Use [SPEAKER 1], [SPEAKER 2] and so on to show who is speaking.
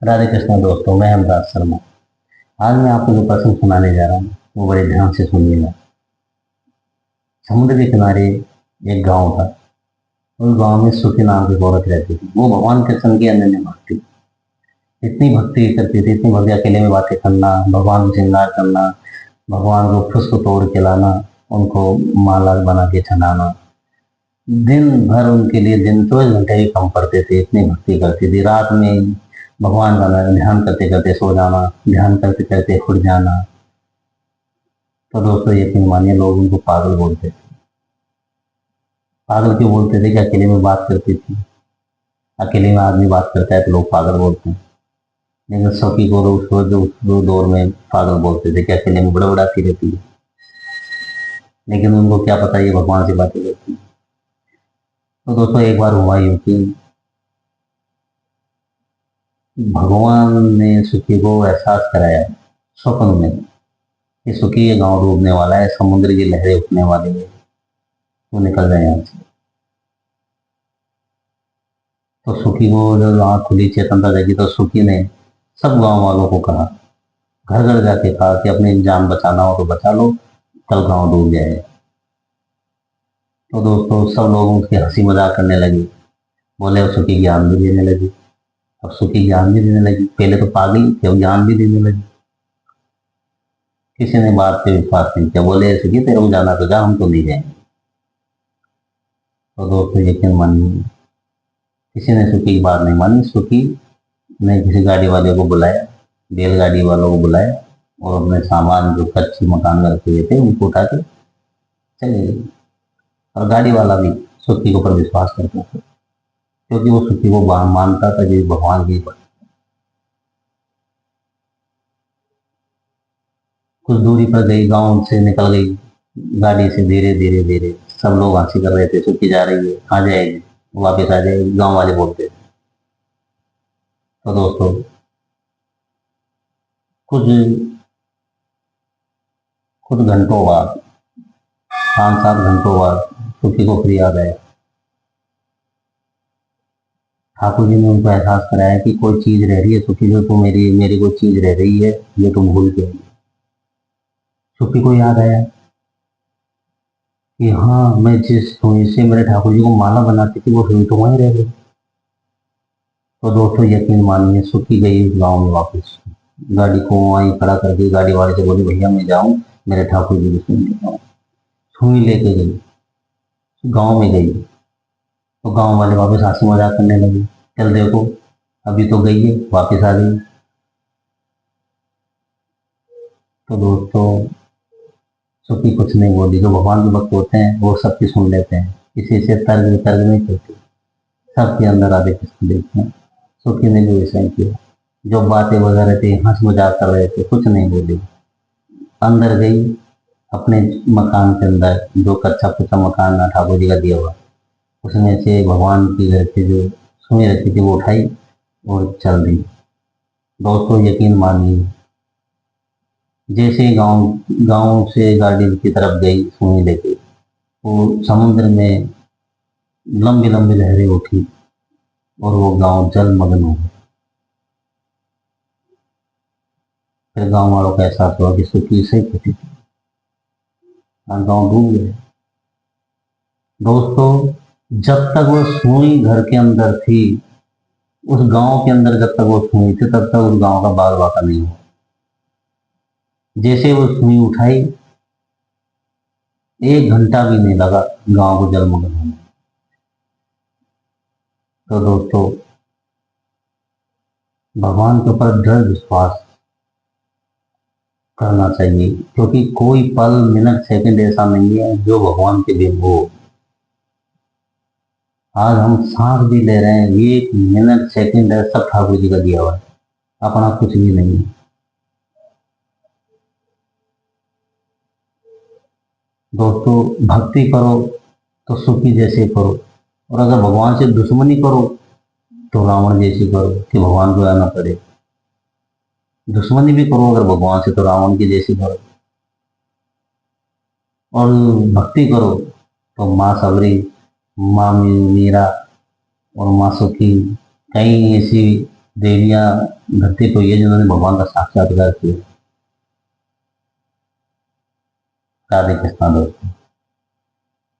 [SPEAKER 1] राधे कृष्ण दोस्तों, मैं हेमराज शर्मा। आज मैं आपको जो प्रसंग सुनाने जा रहा हूँ वो बड़े ध्यान से सुनिएगा। समुद्र के किनारे एक गांव था। उस गांव में सुखी नाम की एक औरत रहती थी। वो भगवान कृष्ण की अनन्य भक्ति, इतनी भक्ति करती थी, इतनी भक्ति, अकेले में बातें करना, भगवान को श्रृंगार करना, भगवान को खुश तोड़ के लाना, उनको माला बना के चढ़ाना। दिन भर उनके लिए दिन 24 घंटे भी कम पड़ते थे, इतनी भक्ति करती थी। रात में भगवान का ध्यान करते करते सो जाना, ध्यान करते करते उठ जाना। तो दोस्तों यकीन मानिए, लोग उनको पागल बोलते थे। पागल क्यों बोलते थे? कि अकेले में बात करती थी। अकेले में आदमी बात करता है तो लोग पागल बोलते हैं। लेकिन सखी को लोग उस दौर में पागल बोलते थे कि अकेले में बड़बड़ाती रहती है। लेकिन उनको क्या पता ये भगवान से बातें करती है। तो दोस्तों एक बार हुआ यूं कि भगवान ने सुखी को एहसास कराया स्वप्न में कि सुखी, ये गांव डूबने वाला है, समुद्र की लहरें उठने वाली है, तो निकल जाए यहाँ से। तो सुखी को जब आँख खुली, चेतनता जगी, तो सुखी ने सब गांव वालों को कहा, घर घर जाके कहा कि अपनी जान बचाना हो तो बचा लो, कल गांव डूब जाए। तो दोस्तों सब लोग उसकी हंसी मजाक करने लगे। बोले, और सुखी ज्ञान भी देने लगी। अब सुखी ज्ञान भी देने लगी। पहले तो पागल थे, अब ज्ञान भी देने लगी। किसी ने बात पे विश्वास नहीं किया। बोले, सुखी तेरे को जाना तो जा, हम तो नहीं जाएंगे। तो दोस्तों यकीन मानिए, किसी ने सुखी की बात नहीं मानी। सुखी ने किसी गाड़ी वाले को बुलाया, बैलगाड़ी वालों को बुलाया, और अपने सामान जो कच्चे मकान में रखे हुए थे उनको उठा के चले गए। और गाड़ी वाला भी सुखी के ऊपर विश्वास करता था, क्योंकि वो सुखी को मानता था कि भगवान की। कुछ दूरी पर गई, गांव से निकल गई गाड़ी से, धीरे धीरे धीरे। सब लोग हंसी कर रहे थे, सुखी जा रही है, आ जाएगी, वापस आ जाएगी, गांव वाले बोलते थे। तो दोस्तों कुछ कुछ घंटों बाद, 5-7 घंटों बाद सुखी को फिर याद आया। ठाकुर जी ने उनको एहसास कराया कि कोई चीज रह रही है सुखी, जो तो मेरी मेरी कोई चीज रह रही है, ये तुम भूल गए। सुखी को याद आया कि हाँ, मैं जिस सुई से मेरे ठाकुर जी को माला बनाती थी, वो सुई तो वहीं रह गई। तो दोस्तों यकीन मानिए, सुखी गई गांव में वापस। गाड़ी को वहीं खड़ा करके गाड़ी वाले से बोली, भैया मैं जाऊं, मेरे ठाकुर जी की सुई लेता हूँ। सुई लेके गई, गांव में गई। तो गांव वाले वापस हंसी मजाक करने लगे। चल देखो, अभी तो गई है, वापस आ गई। तो दोस्तों सुखी कुछ नहीं बोली। जो भगवान के भक्त होते हैं वो सबकी सुन लेते हैं, किसी से तर्क वितर्क नहीं करते, सबके अंदर राधे कृष्ण देखते हैं। सुखी ने भी वैसा ही किया। जो बातें वगैरह थी, हंस मजाक कर रहे थे, कुछ नहीं बोली। अंदर गई, अपने मकान के अंदर, जो कच्चा कुच्चा मकान था ठाकुर जी का दिया हुआ, उसमें से भगवान की घर की जो सुई रखी थी वो उठाई और चल दी। दोस्तों यकीन मानिए, जैसे गांव गांव से गाड़ी की तरफ गई सुई लेके, वो समुद्र में लंबी लंबी लहरें उठी और वो गांव जलमग्न हो गया। फिर गांव वालों को एहसास हुआ कि सुखी सही कहती थी, गांव डूब गया। दोस्तों जब तक वो सुई घर के अंदर थी, उस गांव के अंदर जब तक वो सुई थी, तब तक उस गांव का बाग बाका नहीं हुआ। जैसे वो सुई उठाई, 1 घंटा भी नहीं लगा गांव को जलमग्न होने। तो दोस्तों भगवान के ऊपर दृढ़ विश्वास करना चाहिए, क्योंकि कोई पल, मिनट, सेकंड ऐसा नहीं है जो भगवान के बिन हो। आज हम सांस भी ले रहे हैं, ये मिनट सेकंड है, सब ठाकुर जी का दिया हुआ है, अपना कुछ भी नहीं है। दोस्तों भक्ति करो तो सुखी जैसे करो, और अगर भगवान से दुश्मनी करो तो रावण जैसी करो, कि भगवान को आना पड़े। दुश्मनी भी करो अगर भगवान से, तो रावण की जैसी करो। और भक्ति करो तो माँ सबरी, माँ मीरा और माँ सुखी, कई ऐसी देवियाँ धरती को ये जिन्होंने भगवान का साक्षात्कार किया। राधे कृष्णा दोस्तों।